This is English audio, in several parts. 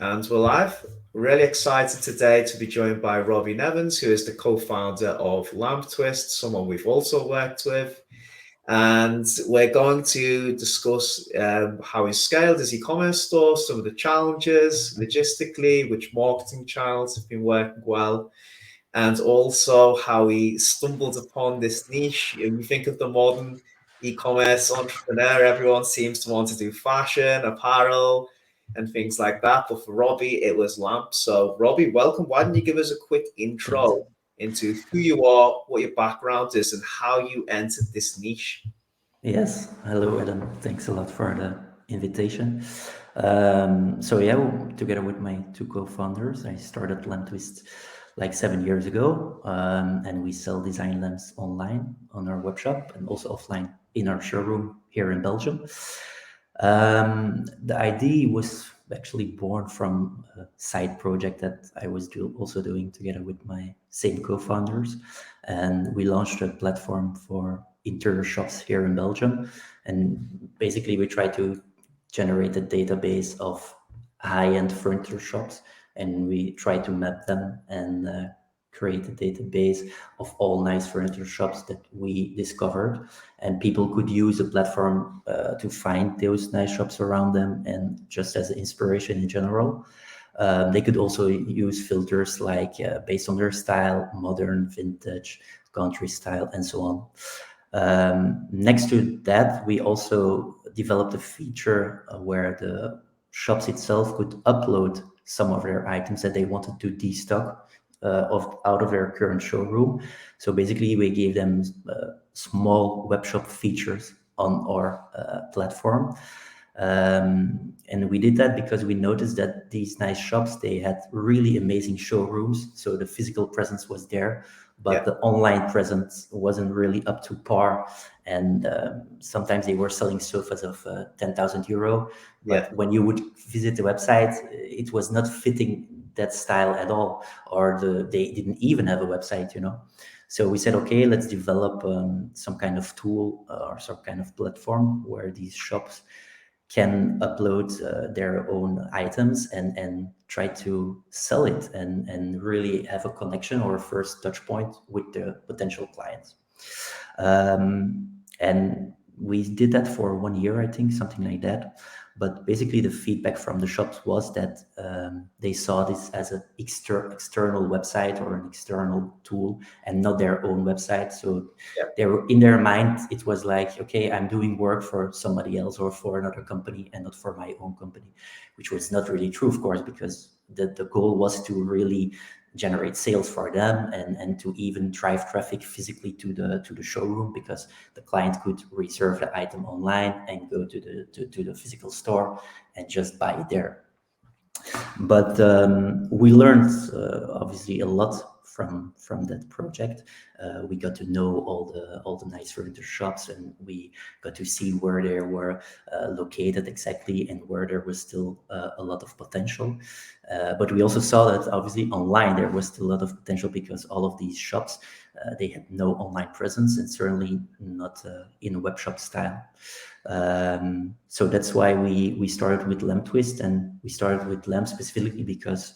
And we're live. Really excited today to be joined by Robbie Nevens, who is the co-founder of Lamptwist, someone we've also worked with. And we're going to discuss how he scaled his e-commerce store, some of the challenges logistically, which marketing channels have been working well, and also how he stumbled upon this niche. You think of the modern e-commerce entrepreneur, everyone seems to want to do fashion, apparel, and things like that. But for Robbie, it was lamp. So, Robbie, welcome. Why don't you give us a quick Thanks. intro into who you are, what your background is, and how you entered this niche? Yes. Hello, Adam. Thanks a lot for the invitation. Together with my two co-founders, I started Lamptwist like 7 years ago, and we sell design lamps online on our webshop and also offline in our showroom here in Belgium. The idea was actually born from a side project that I was also doing together with my same co-founders, and we launched a platform for interior shops here in Belgium. And basically, we try to generate a database of high-end furniture shops, and we try to map them and create a database of all nice furniture shops that we discovered, and people could use a platform to find those nice shops around them and just as an inspiration in general. They could also use filters like based on their style, modern, vintage, country style, and so on. Next to that, we also developed a feature where the shops itself could upload some of their items that they wanted to destock out of their current showroom. So basically, we gave them small web shop features on our platform. And we did that because we noticed that these nice shops, they had really amazing showrooms. So the physical presence was there, but Yeah, the online presence wasn't really up to par. And sometimes they were selling sofas of 10,000 euro. yeah, But when you would visit the website, it was not fitting that style at all, or they didn't even have a website. So we said, okay, let's develop some kind of tool or some kind of platform where these shops can upload their own items and try to sell it and really have a connection or a first touch point with the potential clients. And we did that for 1 year, I think, something like that. But basically, the feedback from the shops was that they saw this as an external website or an external tool and not their own website. So yeah. they were in their mind, it was like, okay, I'm doing work for somebody else or for another company and not for my own company, which was not really true, of course, because the goal was to really generate sales for them and to even drive traffic physically to the showroom, because the client could reserve the item online and go to the physical store and just buy it there. But we learned obviously a lot from that project. We got to know all the nice furniture shops, and we got to see where they were located exactly and where there was still a lot of potential. But we also saw that obviously online there was still a lot of potential, because all of these shops, they had no online presence and certainly not in a web shop style. So that's why we started with Lamptwist, and we started with lamps specifically because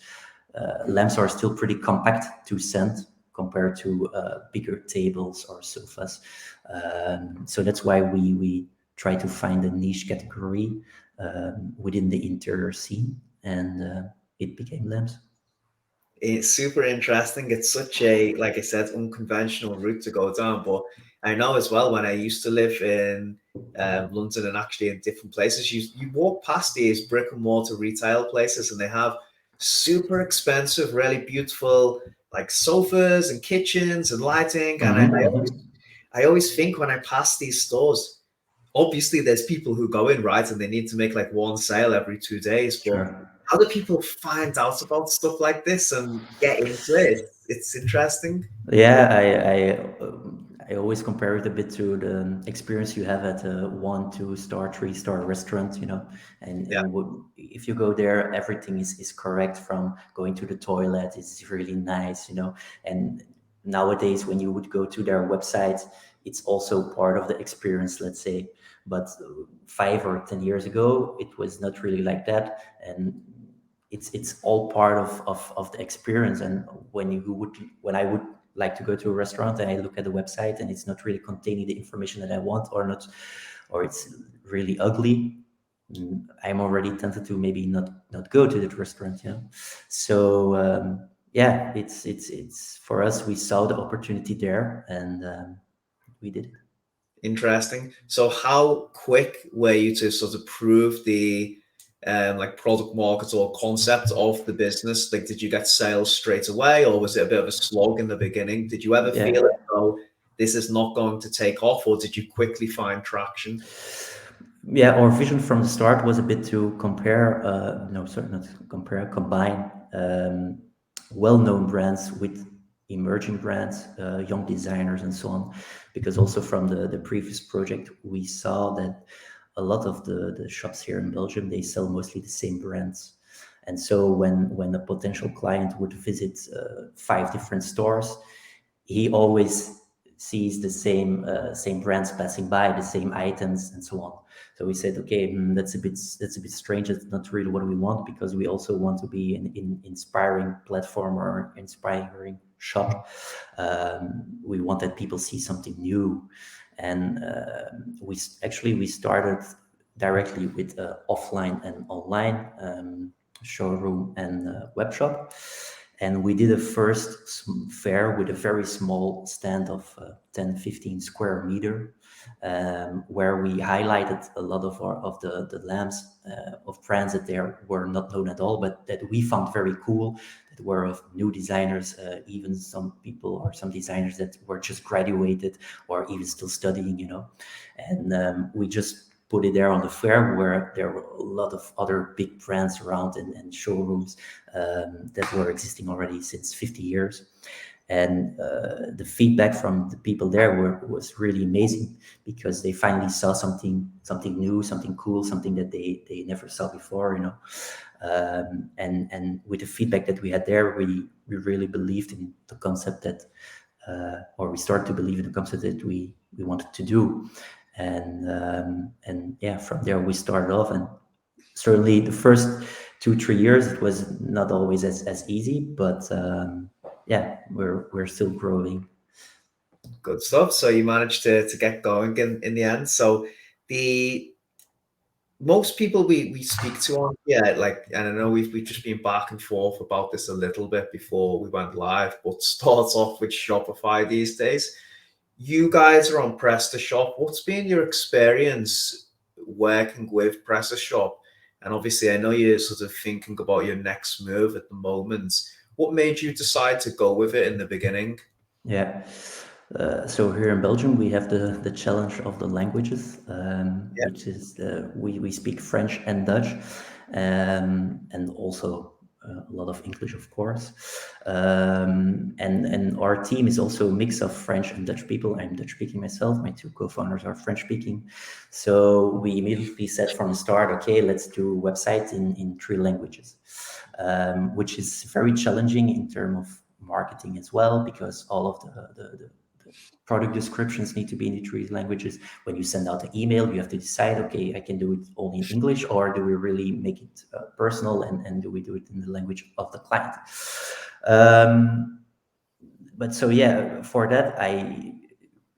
lamps are still pretty compact to send compared to bigger tables or sofas. So that's why we try to find a niche category within the interior scene, and it became lamps. It's super interesting. It's such a, like I said, unconventional route to go down. But I know as well, when I used to live in London and actually in different places, you walk past these brick and mortar retail places, and they have super expensive, really beautiful like sofas and kitchens and lighting. And Mhm, mhm. I always think when I pass these stores, obviously there's people who go in, right, and they need to make like one sale every 2 days. But Sure. how do people find out about stuff like this and get into it? It's interesting. Yeah, I always compare it a bit to the experience you have at a 1, 2 star, 3 star restaurant, Yeah, if you go there, everything is correct, from going to the toilet, it's really nice, and nowadays when you would go to their website, it's also part of the experience, let's say. But 5 or 10 years ago, it was not really like that, and it's all part of the experience. And when I would like to go to a restaurant and I look at the website and it's not really containing the information that I want, or not, or it's really ugly, I'm already tempted to maybe not go to that restaurant, you know. So yeah, it's for us, we saw the opportunity there, and we did it. Interesting. So how quick were you to sort of prove the like product market or concept of the business? Like, did you get sales straight away, or was it a bit of a slog in the beginning? Did you ever Yeah. feel as though this is not going to take off, or did you quickly find traction? Yeah, our vision from the start was a bit to compare, no, sorry, not compare, combine well-known brands with emerging brands, young designers, and so on. Because also from the previous project, we saw that a lot of the shops here in Belgium, they sell mostly the same brands. And so when a potential client would visit 5 different stores, he always sees the same brands passing by, the same items, and so on. So we said, okay, that's a bit strange. It's not really what we want, because we also want to be an inspiring platform or inspiring shop. We want that people see something new, and we started directly with offline and online showroom and web shop. And we did a first fair with a very small stand of 10, 15 square meter, where we highlighted a lot of the lamps of brands that there were not known at all, but that we found very cool, that were of new designers, even some people or some designers that were just graduated or even still studying, you know. And we just put it there on the fair, where there were a lot of other big brands around, and showrooms that were existing already since 50 years. And the feedback from the people there was really amazing, because they finally saw something new, something cool, something that they never saw before, you know. And with the feedback that we had there, we really believed in the concept that, or we started to believe in the concept that we wanted to do. And yeah, from there we started off. And certainly the first 2-3 years, it was not always as easy, but yeah, we're still growing. Good stuff. So you managed to get going in the end. So the most people we speak to on here, like, and I know we've just been back and forth about this a little bit before we went live, but starts off with Shopify these days. You guys are on PrestaShop. What's been your experience working with PrestaShop? And obviously, I know you're sort of thinking about your next move at the moment. What made you decide to go with it in the beginning? Yeah. So here in Belgium, we have the challenge of the languages, Yeah, which is we speak French and Dutch, and also a lot of English, of course. And our team is also a mix of French and Dutch people. I'm Dutch speaking myself. My 2 co-founders are French speaking. So we immediately said from the start, okay, let's do a website in 3 languages, which is very challenging in terms of marketing as well, because all of the product descriptions need to be in the 3 languages. When you send out an email, you have to decide, okay, I can do it only in English, or do we really make it personal, and do we do it in the language of the client? But so yeah, for that, I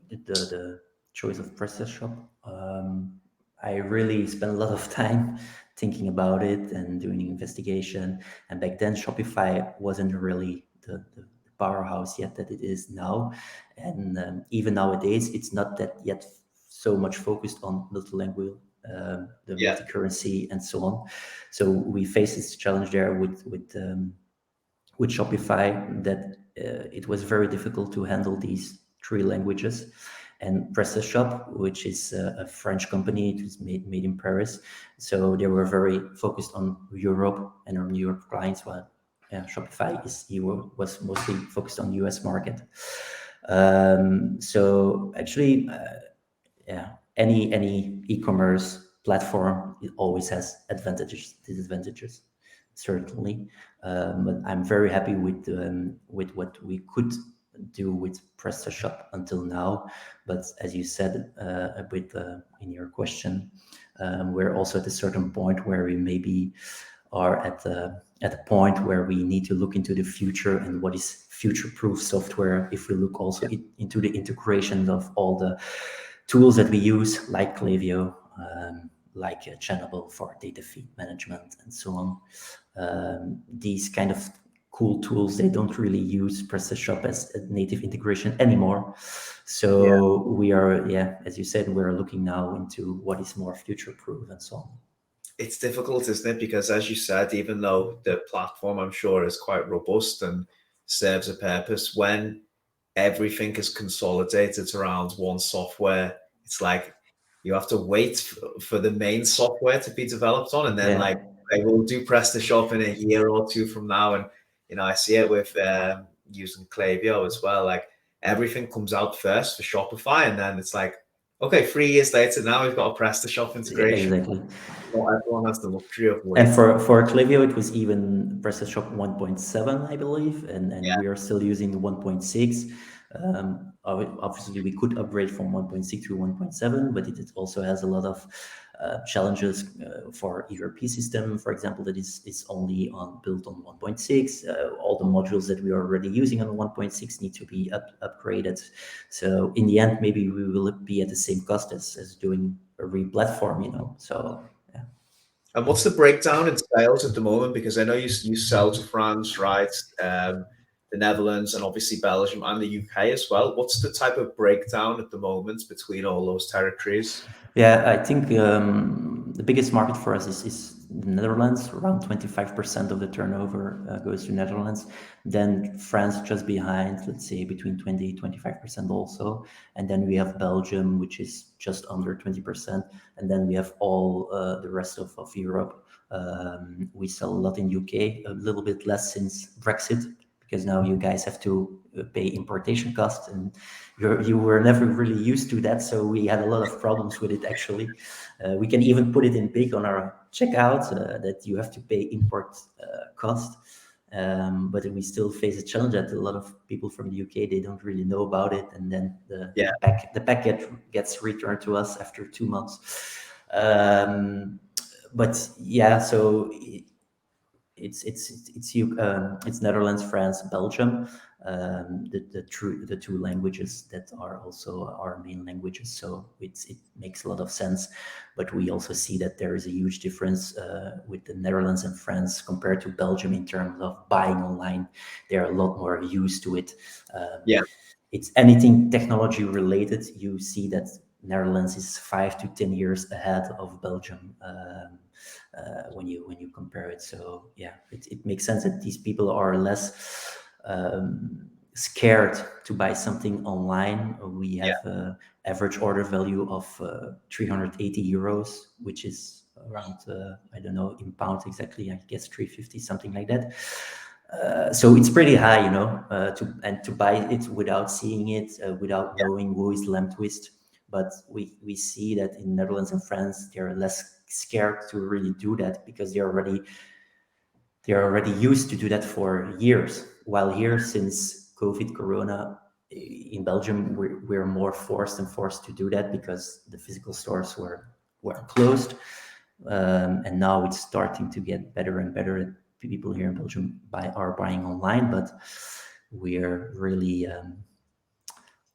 did the choice of PrestaShop. I really spent a lot of time thinking about it and doing investigation. And back then, Shopify wasn't really the powerhouse yet that it is now. And even nowadays, it's not that yet so much focused on multilingual, the yeah, multi-currency, and so on. So we face this challenge there with Shopify, that it was very difficult to handle these 3 languages. And PrestaShop, which is a French company, it was made in Paris, so they were very focused on Europe and on Europe clients, while Shopify was mostly focused on US market. So actually, yeah, any e-commerce platform, it always has advantages, disadvantages, certainly. But I'm very happy with what we could do with PrestaShop until now. But as you said a bit in your question, we're also at a certain point where we maybe are at a point where we need to look into the future and what is future-proof software. If we look also into the integration of all the tools that we use, like Klaviyo, like Channable for data feed management and so on. These kind of cool tools, they don't really use PrestaShop as a native integration anymore. So we are, as you said, we're looking now into what is more future-proof and so on. It's difficult, isn't it? Because as you said, even though the platform, I'm sure, is quite robust and serves a purpose, when everything is consolidated around one software, it's like you have to wait for the main software to be developed on, and then like they will do PrestaShop in a year or two from now. And I see it with using Klaviyo as well. Like everything comes out first for Shopify, and then it's like, okay, 3 years later, now we've got a PrestaShop integration. Exactly. Not everyone has the luxury of waiting. And for Klaviyo, it was even PrestaShop 1.7, I believe, and we are still using 1.6. Obviously, we could upgrade from 1.6 to 1.7, but it also has a lot of challenges for ERP system, for example, that is only built on 1.6. All the modules that we are already using on 1.6 need to be upgraded. So in the end, maybe we will be at the same cost as doing a re-platform, So. And what's the breakdown in sales at the moment? Because I know you sell to France, right? The Netherlands, and obviously Belgium and the UK as well. What's the type of breakdown at the moment between all those territories? Yeah, I think the biggest market for us is the Netherlands. Around 25% of the turnover goes to Netherlands. Then France just behind, let's say between 20-25% also. And then we have Belgium, which is just under 20%. And then we have all the rest of Europe. We sell a lot in UK, a little bit less since Brexit, because now you guys have to pay importation costs, and you were never really used to that. So we had a lot of problems with it, actually. We can even put it in big on our checkout that you have to pay import cost. But we still face a challenge that a lot of people from the UK, they don't really know about it. And then the packet gets returned to us after 2 months. But yeah, so it's Netherlands, France, Belgium, the two languages that are also our main languages. So it makes a lot of sense. But we also see that there is a huge difference with the Netherlands and France compared to Belgium in terms of buying online. They're a lot more used to it. It's anything technology related. You see that Netherlands is 5 to 10 years ahead of Belgium. When you compare it. So yeah, it makes sense that these people are less scared to buy something online. We have an average order value of 380 euros, which is around, I don't know in pounds exactly, I guess 350, something like that. So it's pretty high, to buy it without seeing it, without knowing who is Lamptwist. But we see that in Netherlands and France, they're less scared to really do that because they're already used to do that for years. While here, since COVID, Corona, in Belgium, we're more forced to do that because the physical stores were closed, and now it's starting to get better and better. People here in Belgium are buying online, but we're really.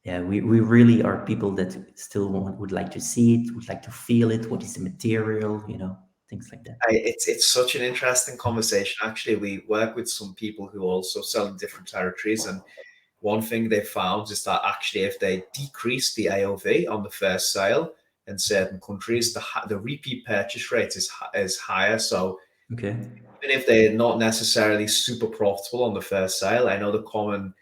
We really are people that still would like to see it, would like to feel it. What is the material, things like that. It's such an interesting conversation. Actually, we work with some people who also sell in different territories, and one thing they found is that actually if they decrease the AOV on the first sale in certain countries, the repeat purchase rate is higher. So even if they're not necessarily super profitable on the first sale, I know the common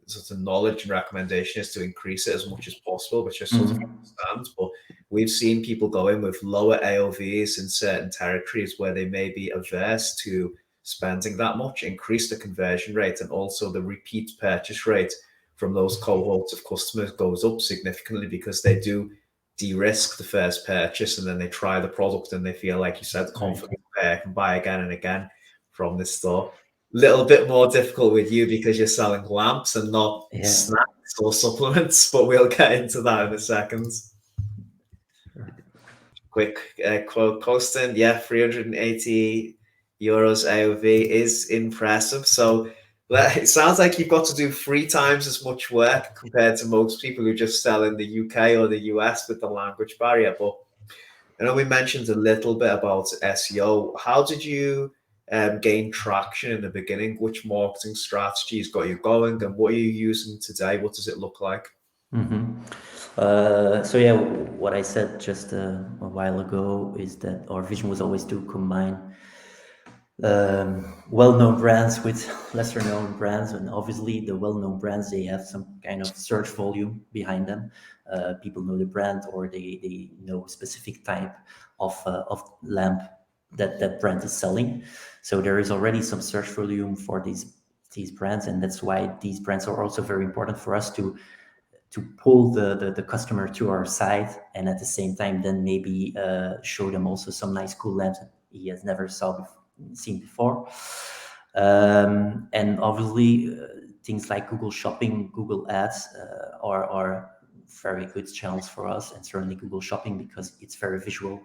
sort of knowledge and recommendation is to increase it as much as possible, which I sort of understand. But we've seen people go in with lower AOVs in certain territories where they may be averse to spending that much, increase the conversion rate, and also the repeat purchase rate from those cohorts of customers goes up significantly because they do de-risk the first purchase, and then they try the product and they feel, like you said, confident I can buy again and again from this store. Little bit more difficult with you because you're selling lamps and not snacks or supplements, but we'll get into that in a second. Quick quote, Costin, 380 euros AOV is impressive. So it sounds like you've got to do 3 times as much work compared to most people who just sell in the UK or the US with the language barrier. But I know we mentioned a little bit about SEO. How did you gain traction in the beginning? Which marketing strategies got you going, and what are you using today? What does it look like? So yeah, what I said just a while ago is that our vision was always to combine well-known brands with lesser-known brands, and obviously the well-known brands, they have some kind of search volume behind them. People know the brand, or they know a specific type of lamp that brand is selling. So there is already some search volume for these brands, and that's why these brands are also very important for us to pull the customer to our site, and at the same time then maybe show them also some nice cool lamps that he has never seen before. And obviously things like Google Shopping, Google Ads are very good channels for us, and certainly Google Shopping because it's very visual.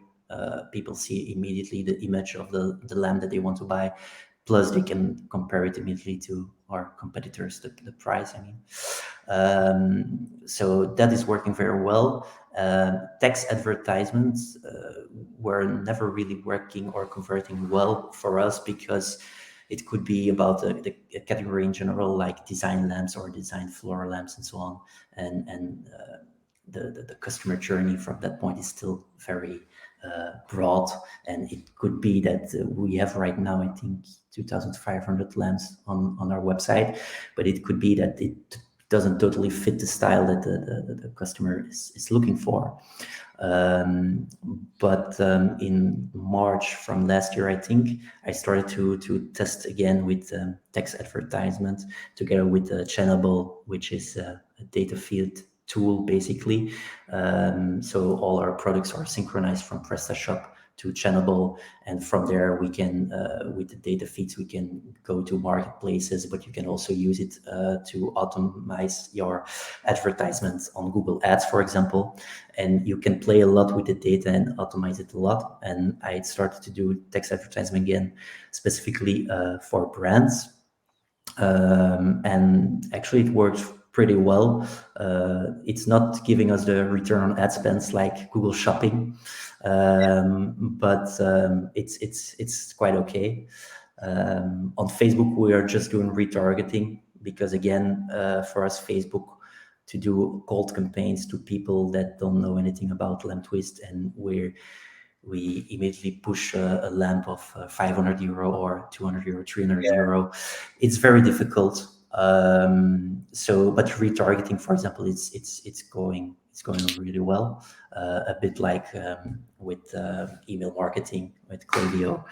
People see immediately the image of the lamp that they want to buy. Plus, they can compare it immediately to our competitors, the price, I mean. So that is working very well. Text advertisements were never really working or converting well for us because it could be about the category in general, like design lamps or design floor lamps and so on. And the customer journey from that point is still very broad, and it could be that we have right now, I think, 2,500 lamps on our website, but it could be that it doesn't totally fit the style that the customer is looking for. But in March from last year, I think, I started to test again with text advertisement together with Channable, which is a data feed tool basically. So all our products are synchronized from PrestaShop to Channable, and from there we can with the data feeds we can go to marketplaces, but you can also use it to automate your advertisements on Google Ads, for example, and you can play a lot with the data and automate it a lot. And I started to do text advertisement again specifically for brands, and actually it works pretty well. It's not giving us the return on ad spends like Google Shopping, but it's quite okay. On Facebook, we are just doing retargeting because again, for us, Facebook to do cold campaigns to people that don't know anything about Lamptwist, and we immediately push a lamp of 500 euro or 200 euro, 300 euro. It's very difficult. So, but retargeting, for example, it's going really well. A bit like with email marketing with Klaviyo.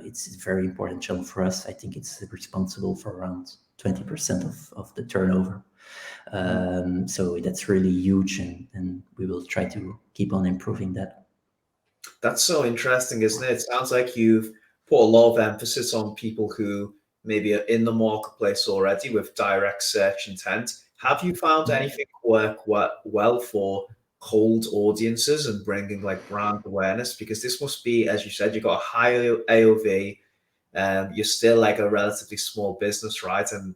It's a very important channel for us. I think it's responsible for around 20% of the turnover. So that's really huge, and we will try to keep on improving that. That's so interesting, isn't it? It sounds like you've put a lot of emphasis on people who maybe are in the marketplace already with direct search intent. Have you found anything work well for cold audiences and bringing like brand awareness? Because this must be, as you said, you've got a high AOV, you're still like a relatively small business, right? And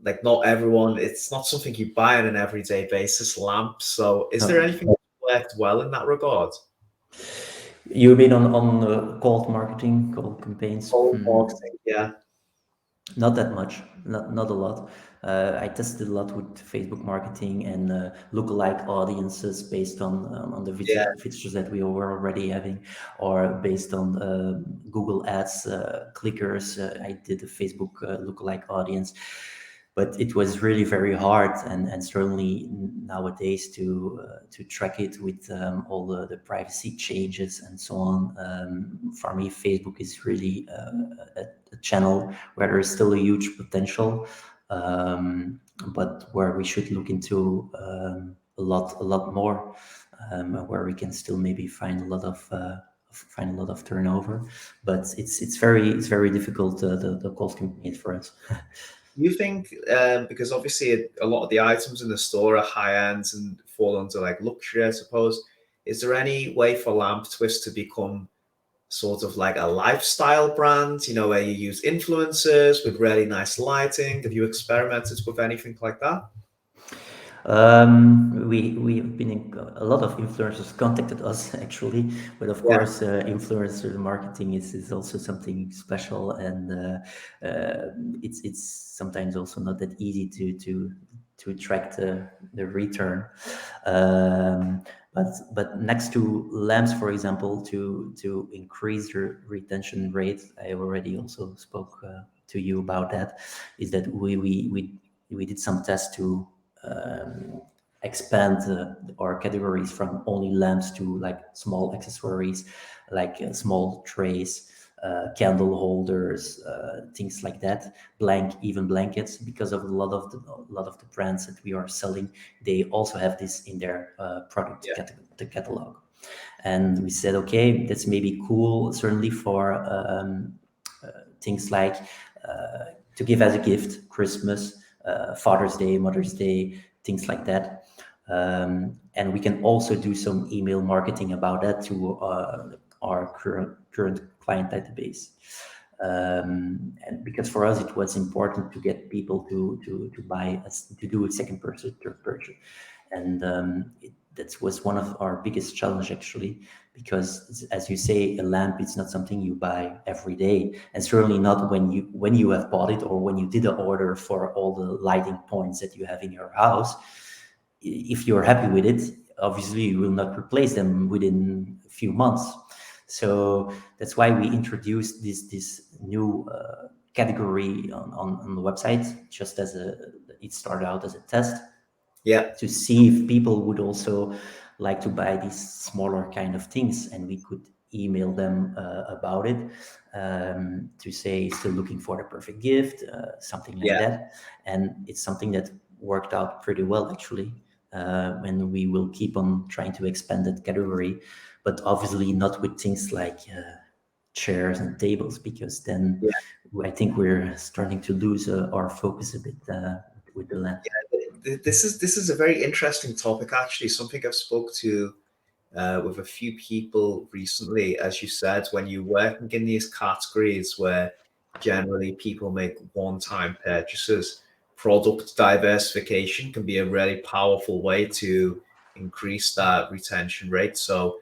like not everyone, it's not something you buy on an everyday basis, lamps. So is there anything that worked well in that regard? You mean on cold marketing, cold campaigns? Cold marketing, yeah. Not that much, not a lot. I tested a lot with Facebook marketing and lookalike audiences based on the Yeah. features that we were already having, or based on Google Ads clickers. I did a Facebook lookalike audience, but it was really very hard, and certainly nowadays to track it with all the privacy changes and so on. For me, Facebook is really a channel where there is still a huge potential, but where we should look into a lot more, where we can still maybe find a lot of turnover. But it's very difficult, the cold campaign for us. You think, because obviously a lot of the items in the store are high end and fall under like luxury, I suppose. Is there any way for Lamptwist to become sort of like a lifestyle brand, where you use influencers with really nice lighting? Have you experimented with anything like that? We've been in, a lot of influencers contacted us actually, but of Yeah, course, influencer marketing is also something special, and it's sometimes also not that easy to track the return. Um, but next to lamps, for example, to increase the retention rate, I already also spoke to you about that. Is that we did some tests to expand our categories from only lamps to like small accessories, like small trays, candle holders, things like that. Even blankets, because of a lot of the brands that we are selling, they also have this in their product yeah, the catalog. And we said, okay, that's maybe cool, certainly for things like to give as a gift, Christmas, Father's Day, Mother's Day, things like that. And we can also do some email marketing about that to our current client database. And because for us it was important to get people to buy to do a second purchase, third purchase, and that was one of our biggest challenge actually, because as you say, a lamp is not something you buy every day, and certainly not when you have bought it or when you did an order for all the lighting points that you have in your house. If you're happy with it, obviously you will not replace them within a few months. So that's why we introduced this new category on the website, just as it started out as a test yeah, to see if people would also like to buy these smaller kind of things, and we could email them about it, to say still looking for the perfect gift, something like yeah. that. And it's something that worked out pretty well actually, and we will keep on trying to expand that category, but obviously not with things like chairs and tables, because then Yeah. I think we're starting to lose our focus a bit with the lamp. This is a very interesting topic, actually. Something I've spoke to with a few people recently. As you said, when you're working in these categories where generally people make one-time purchases, product diversification can be a really powerful way to increase that retention rate. So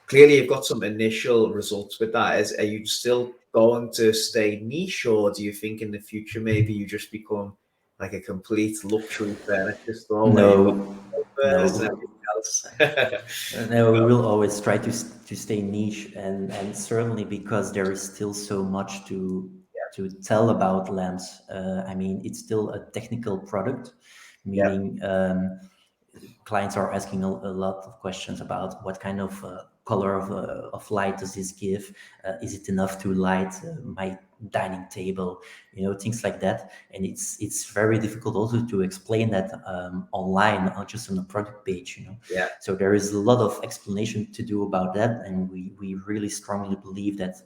clearly, you've got some initial results with that. Are you still going to stay niche, or do you think in the future maybe you just become like a complete luxury furniture store where you've got No, sofas and no. everything else? No, we will always try to stay niche, and certainly because there is still so much to tell about lamps. I mean, it's still a technical product, Yeah, meaning clients are asking a lot of questions about what kind of color of light does this give? Is it enough to light my dining table? Things like that. And it's very difficult also to explain that online, not just on the product page. yeah, So there is a lot of explanation to do about that, and we really strongly believe that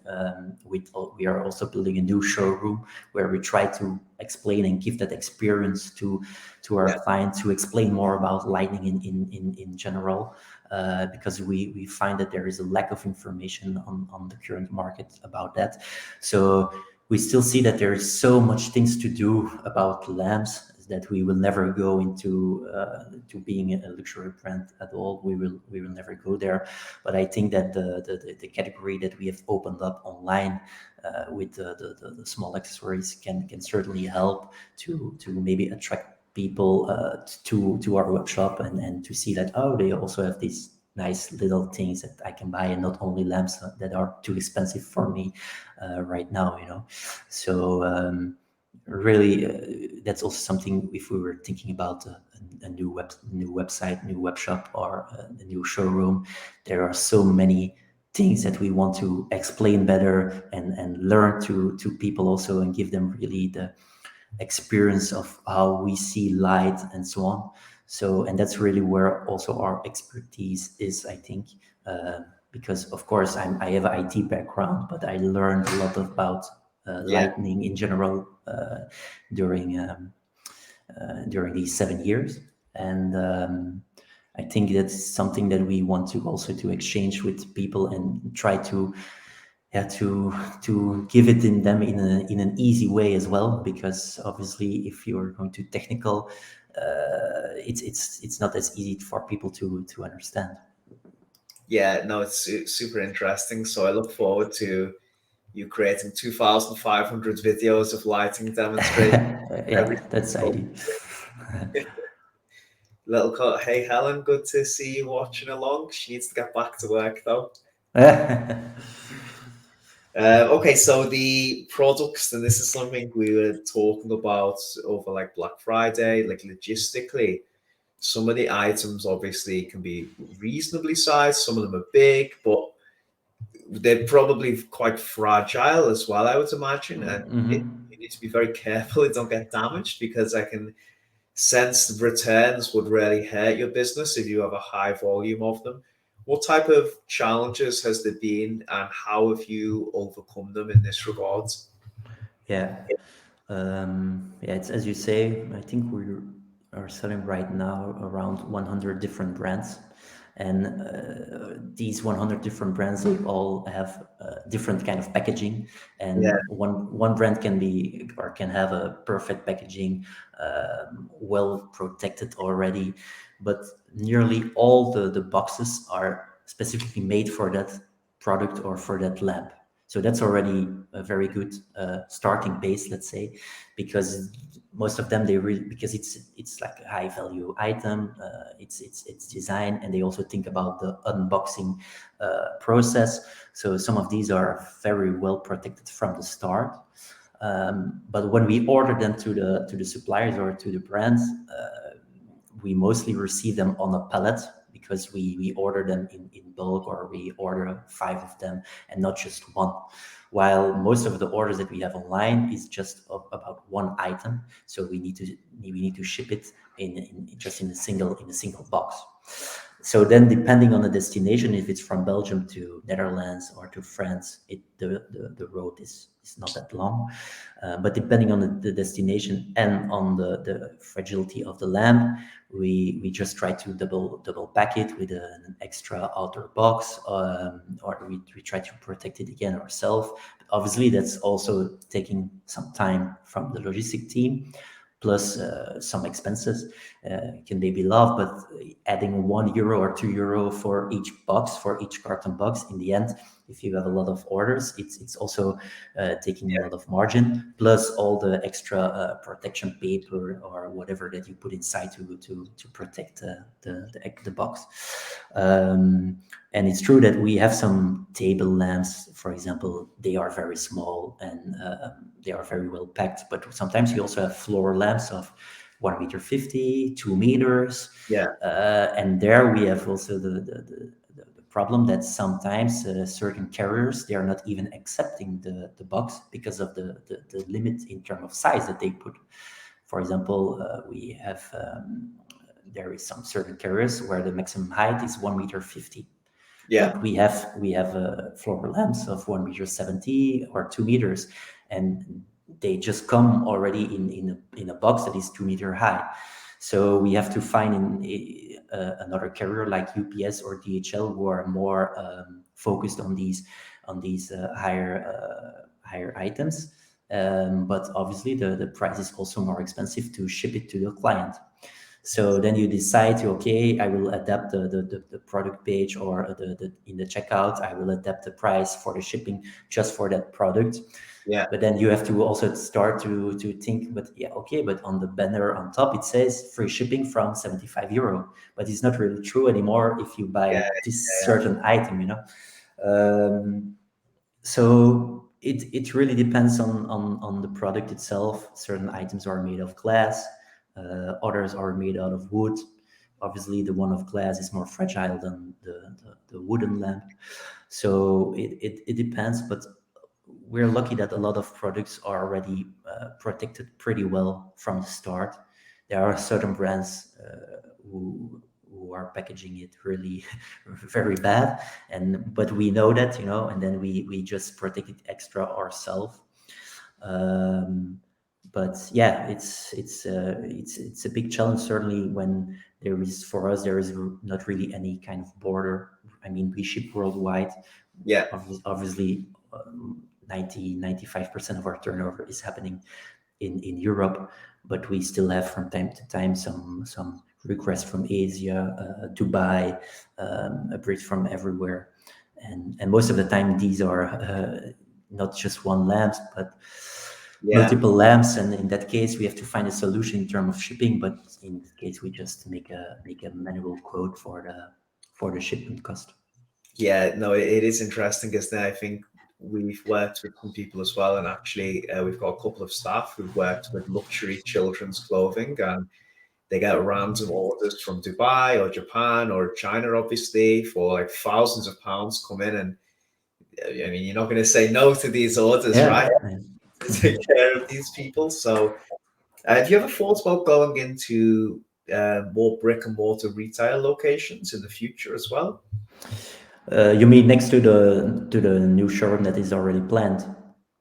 we are also building a new showroom where we try to explain and give that experience to yeah, our clients, to explain more about lighting in general, because we find that there is a lack of information on the current market about that. So we still see that there is so much things to do about lamps that we will never go into to being a luxury brand at all. We will never go there. But I think that the category that we have opened up online with the small accessories can certainly help to maybe attract people to our web shop, and to see that, oh, they also have these nice little things that I can buy, and not only lamps that are too expensive for me right now. So really, that's also something, if we were thinking about a new website, new web shop, or a new showroom, there are so many things that we want to explain better, and learn to people also, and give them really the experience of how we see light and so on. So, and that's really where also our expertise is, I think, because of course I have an IT background, but I learned a lot about yeah, lighting in general during during these 7 years. And I think that's something that we want to also to exchange with people and try to, yeah, to give it in them in an easy way as well, because obviously if you're going to technical, it's not as easy for people to understand. Yeah, no, it's super interesting. So I look forward to you creating 2,500 videos of lighting demonstration every Yeah, that's the idea. little cut. Hey Helen, good to see you watching along. She needs to get back to work though. Okay, so the products, and this is something we were talking about over like Black Friday, like logistically. Some of the items obviously can be reasonably sized, some of them are big, but they're probably quite fragile as well, I would imagine. And Mhm. you need to be very careful it don't get damaged, because I can sense the returns would really hurt your business if you have a high volume of them. What type of challenges has there been, and how have you overcome them in this regard? Yeah. Yeah, it's as you say. I think we are selling right now around 100 different brands, and these 100 different brands, they all have different kind of packaging. Yeah, And one brand can be or can have a perfect packaging, well protected already, but nearly all the boxes are specifically made for that product or for that lamp. So that's already a very good starting base, let's say, because most of them, because it's like a high value item, it's design, and they also think about the unboxing process. So some of these are very well protected from the start. But when we order them to the suppliers or to the brands, we mostly receive them on a pallet, because we order them in bulk, or we order 5 of them and not just one. While most of the orders that we have online is just about one item, so we need to ship it just in a single box. So then, depending on the destination, if it's from Belgium to Netherlands or to France, the road is not that long. But depending on the destination and on the fragility of the lamp, we just try to double pack it with an extra outer box, or we try to protect it again ourselves. But obviously, that's also taking some time from the logistic team, plus some expenses. Can they be loved? But adding €1 or €2 for each box, for each carton box, in the end, if you have a lot of orders, it's also taking a lot of margin, plus all the extra protection paper or whatever that you put inside to protect the box. And it's true that we have some table lamps, for example. They are very small, and they are very well packed. But sometimes you also have floor lamps of 1 meter 50, 2 meters, yeah, and there we have also the problem that sometimes certain carriers, they are not even accepting the box because of the limit in terms of size that they put. For example, we have there is some certain carriers where the maximum height is 1 meter 50, yeah, but we have floor lamps of 1 meter 70 or 2 meters, and they just come already in a box that is 2 meter high. So we have to find another carrier like UPS or DHL, who are more focused on these higher items. But obviously, the price is also more expensive to ship it to the client. So then you decide to, okay, I will adapt the product page, or in the checkout, I will adapt the price for the shipping just for that product. yeah, But then you have to also start to think, but yeah, okay, but on the banner on top it says free shipping from €75, but it's not really true anymore if you yeah, buy this yeah, certain item. So it really depends on the product itself. Certain items are made of glass, others are made out of wood. Obviously, the one of glass is more fragile than the wooden lamp. So it depends, but we're lucky that a lot of products are already protected pretty well from the start. There are certain brands who are packaging it really very bad, and but we know that, and then we just protect it extra ourselves. um, but yeah, it's a big challenge, certainly when for us, there is not really any kind of border. I mean, we ship worldwide. Yeah. Obviously, 95% of our turnover is happening in Europe, but we still have from time to time some requests from Asia, Dubai, a bit from everywhere, and most of the time these are not just one lamp, but multiple lamps. And in that case, we have to find a solution in terms of shipping. But in this case, we just make a manual quote for the shipment cost. Yeah, no, it is interesting, isn't it? I think we've worked with some people as well, and actually we've got a couple of staff who've worked with luxury children's clothing, and they get random orders from Dubai or Japan or China, obviously, for like thousands of pounds come in. And I mean, you're not going to say no to these orders, right? To take care of these people. So have you ever thought about going into more brick and mortar retail locations in the future as well? You mean next to the new showroom that is already planned?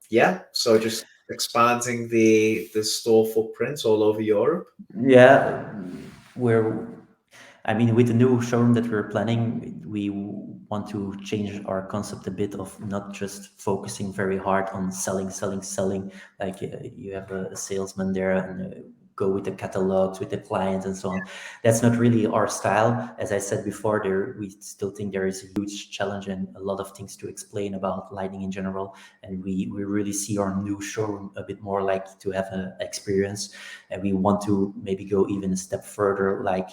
Yeah, so just expanding the store footprint all over Europe. Yeah, I mean, with the new showroom that we're planning, we want to change our concept a bit of not just focusing very hard on selling. Like you have a salesman there and go with the catalogs, with the clients and so on. That's not really our style. As I said before, we still think there is a huge challenge and a lot of things to explain about lighting in general. And we really see our new showroom a bit more like to have an experience. And we want to maybe go even a step further, like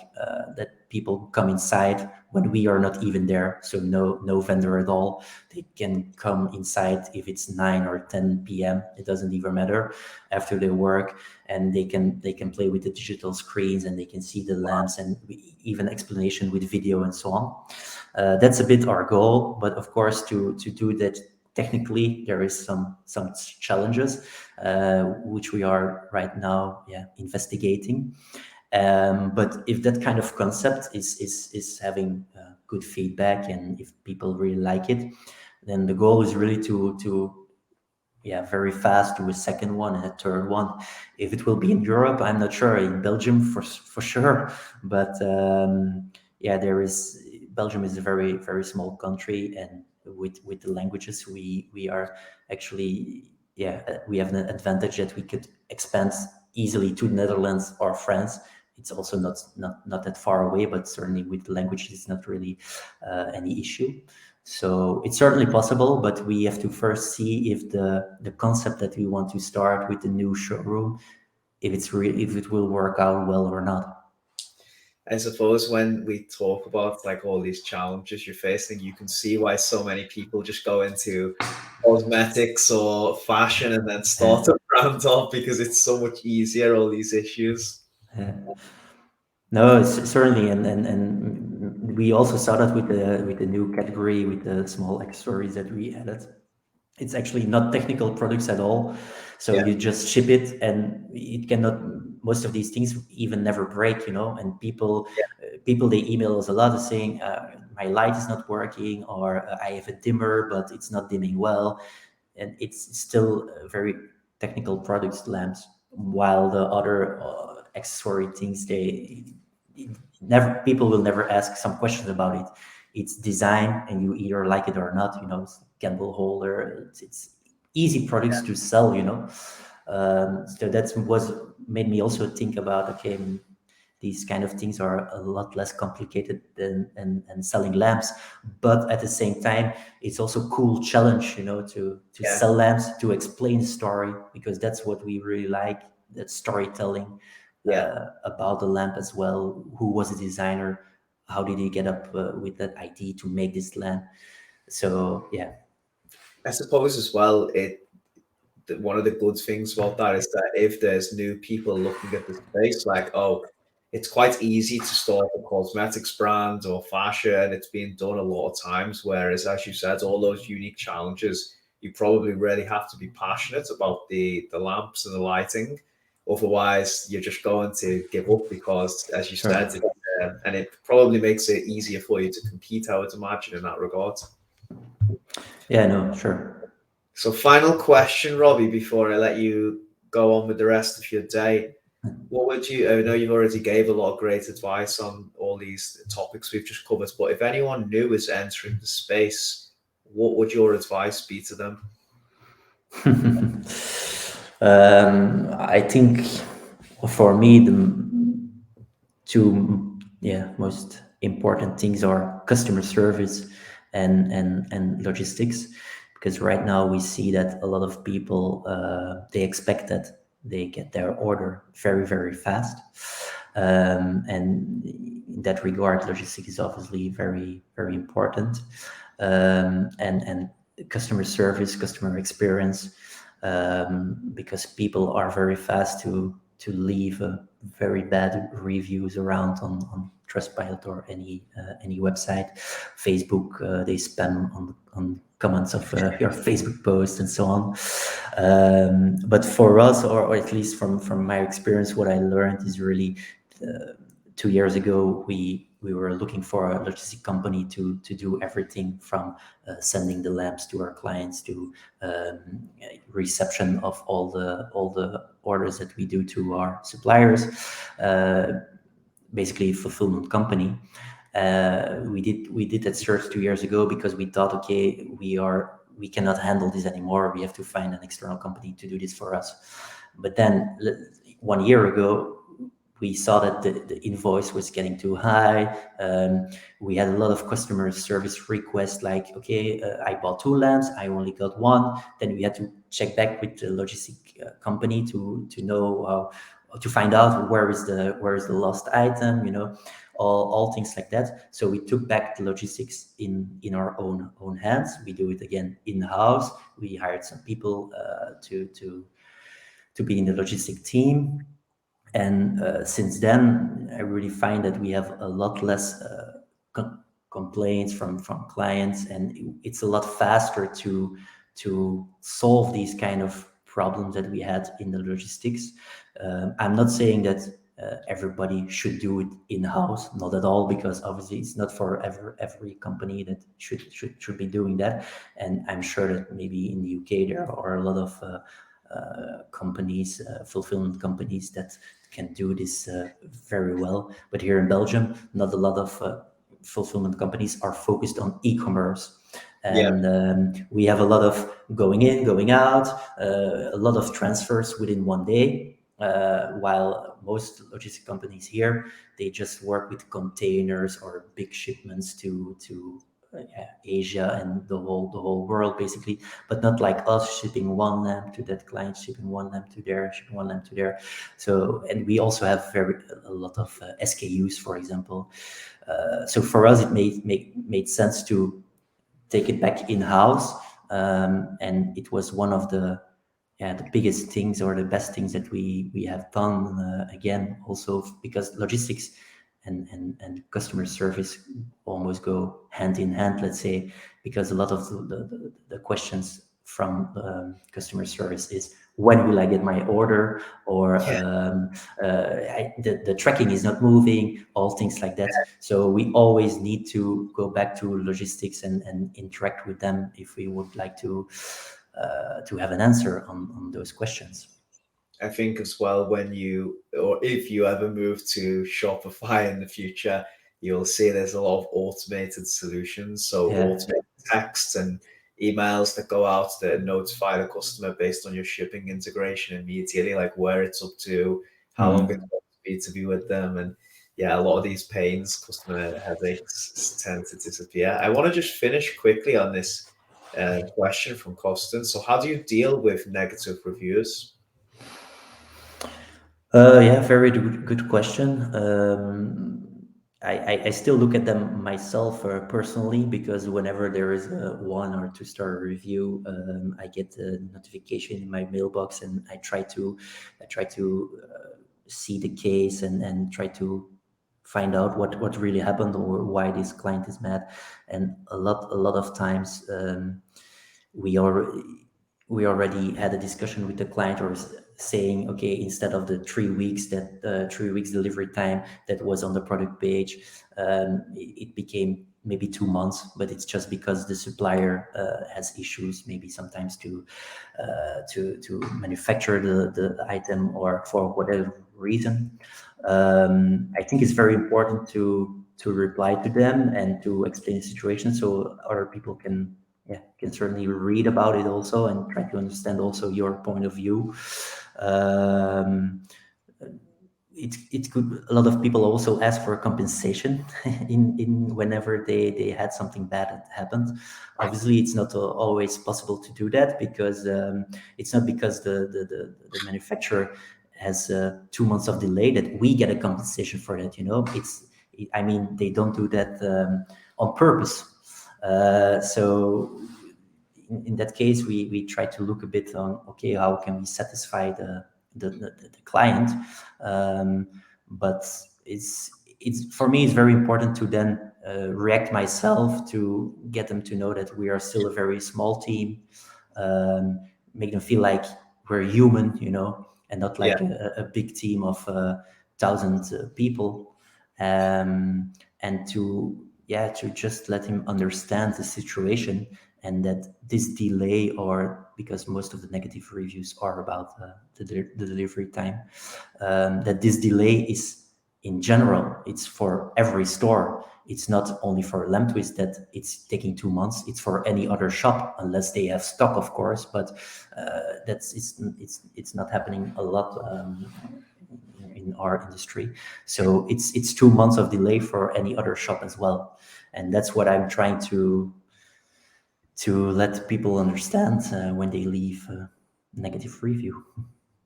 that people come inside when we are not even there. So no vendor at all. They can come inside if it's 9 or 10 p.m. It doesn't even matter, after their work, and they can play with the digital screens and they can see the lamps and even explanation with video and so on. That's a bit our goal, but of course to do that technically there is some challenges which we are right now investigating. But if that kind of concept is having good feedback and if people really like it, then the goal is really to very fast do a second one and a third one. If it will be in Europe, I'm not sure. In Belgium, for sure. But Belgium is a very very small country, and with the languages, we are actually we have an advantage that we could expand easily to Netherlands or France. It's also not that far away, but certainly with the language, it's not really any issue. So it's certainly possible, but we have to first see if the concept that we want to start with the new showroom, if it will work out well or not. I suppose when we talk about like all these challenges you're facing, you can see why so many people just go into cosmetics or fashion and then start a brand up, because it's so much easier, all these issues. No, certainly, and we also saw that with the new category, with the small accessories that we added. It's actually not technical products at all. So you just ship it, and it cannot. Most of these things even never break, And people they email us a lot, saying my light is not working, or I have a dimmer but it's not dimming well, and it's still very technical products, lamps. While the other accessory things, people will never ask some questions about it. It's design, and you either like it or not. It's candle holder. It's easy products to sell. So that was made me also think about, okay, these kind of things are a lot less complicated than and selling lamps, but at the same time, it's also a cool challenge, to sell lamps, to explain the story, because that's what we really like, that storytelling. About the lamp as well. Who was the designer? How did he get up with that idea to make this lamp? So I suppose as well, one of the good things about that is that if there's new people looking at the space, like, oh, it's quite easy to start a cosmetics brand or fashion. It's been done a lot of times. Whereas, as you said, all those unique challenges, you probably really have to be passionate about the lamps and the lighting. Otherwise, you're just going to give up, because, as you said, and it probably makes it easier for you to compete, I would imagine, in that regard. Yeah, no, sure. So final question, Robbie, before I let you go on with the rest of your day. What would you, I know you've already gave a lot of great advice on all these topics we've just covered, but if anyone new is entering the space, what would your advice be to them? I think for me the two most important things are customer service and logistics, because right now we see that a lot of people they expect that they get their order very very fast, and in that regard logistics is obviously very very important, and customer service, customer experience, because people are very fast to leave very bad reviews around on Trustpilot or any website. Facebook, they spam on comments of your Facebook post and so on. But for us, or at least from my experience, what I learned is really 2 years ago we were looking for a logistic company to do everything from sending the lamps to our clients to reception of all the orders that we do to our suppliers, basically fulfillment company. We did that search 2 years ago because we thought, okay, we cannot handle this anymore. We have to find an external company to do this for us. But then 1 year ago, we saw that the invoice was getting too high. We had a lot of customer service requests like, okay, I bought 2 lamps, I only got 1. Then we had to check back with the logistic company to know to find out where is the lost item, all things like that. So we took back the logistics in our own hands. We do it again in-house. We hired some people to be in the logistic team. And since then, I really find that we have a lot less complaints from clients, and it's a lot faster to solve these kind of problems that we had in the logistics. I'm not saying that everybody should do it in-house, not at all, because obviously it's not for every company that should be doing that. And I'm sure that maybe in the UK there are a lot of companies, fulfillment companies that can do this very well. But here in Belgium, not a lot of fulfillment companies are focused on e-commerce. And we have a lot of going in, going out, a lot of transfers within one day. While most logistic companies here, they just work with containers or big shipments to Asia and the whole world basically, but not like us shipping one lamp to that client, shipping one lamp to there, shipping one lamp to there. So, and we also have a lot of SKUs, for example. So for us, it made sense to take it back in-house, and it was one of the biggest things or the best things that we have done. Again, also because logistics and customer service almost go hand in hand, let's say, because a lot of the questions from customer service is, when will I get my order, or the tracking is not moving, all things like that. So we always need to go back to logistics and interact with them if we would like to have an answer on those questions. I think as well, when you, or if you ever move to Shopify in the future, you'll see there's a lot of automated solutions. So automated texts and emails that go out that notify the customer based on your shipping integration immediately, like where it's up to, how long it's going to be with them. And yeah, a lot of these pains, customer headaches tend to disappear. I want to just finish quickly on this question from Costin. So how do you deal with negative reviews? Very good question. I still look at them myself personally, because whenever there is a 1 or 2 star review, I get a notification in my mailbox, and I try to see the case and try to find out what really happened or why this client is mad. And a lot of times we already had a discussion with the client, or saying, okay, instead of the 3 weeks, that 3 weeks delivery time that was on the product page, it became maybe 2 months, but it's just because the supplier has issues, maybe sometimes to manufacture the item or for whatever reason. I think it's very important to reply to them and to explain the situation so other people can certainly read about it also and try to understand also your point of view. It could, a lot of people also ask for compensation in whenever they had something bad that happened. Obviously, it's not always possible to do that because it's not because the manufacturer has 2 months of delay that we get a compensation for that. I mean, they don't do that on purpose. So in that case, we try to look a bit on, okay, how can we satisfy the client? But it's for me, it's very important to then react myself to get them to know that we are still a very small team, make them feel like we're human, and not like a big team of 1,000 people, and to just let him understand the situation, and that this delay, or because most of the negative reviews are about the delivery time, that this delay is in general, it's for every store. It's not only for Lamptwist that it's taking 2 months. It's for any other shop, unless they have stock, of course. But it's not happening a lot in our industry. So it's 2 months of delay for any other shop as well, and that's what I'm trying to let people understand when they leave a negative review.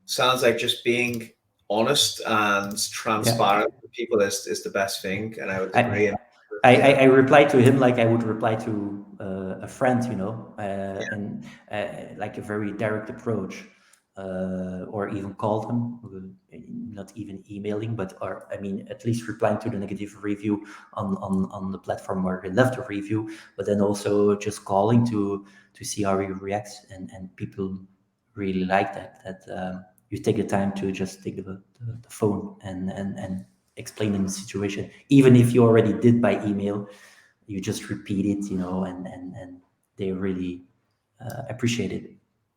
Sounds like just being honest and transparent with people is the best thing, and I would agree. I reply to him like I would reply to a friend, and like a very direct approach, or even called him, not even emailing, but at least replying to the negative review on the platform where they left the review, but then also just calling to see how he reacts, and people really like that you take the time to just take the phone and explain them the situation, even if you already did by email. You just repeat it, and they really appreciate it.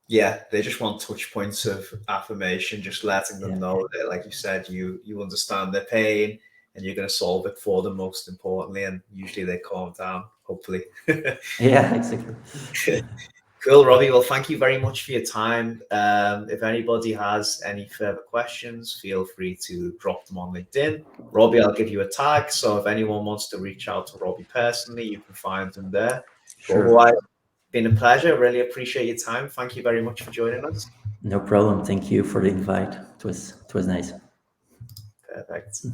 Yeah, they just want touch points of affirmation, just letting them know that, like you said, you understand their pain and you're going to solve it for them, most importantly, and usually they calm down, hopefully. Yeah, exactly. Cool, Robbie. Well, thank you very much for your time. If anybody has any further questions, feel free to drop them on LinkedIn. Robbie, I'll give you a tag. So if anyone wants to reach out to Robbie personally, you can find him there. Sure. Otherwise, it's been a pleasure. Really appreciate your time. Thank you very much for joining us. No problem. Thank you for the invite. It was nice. Perfect.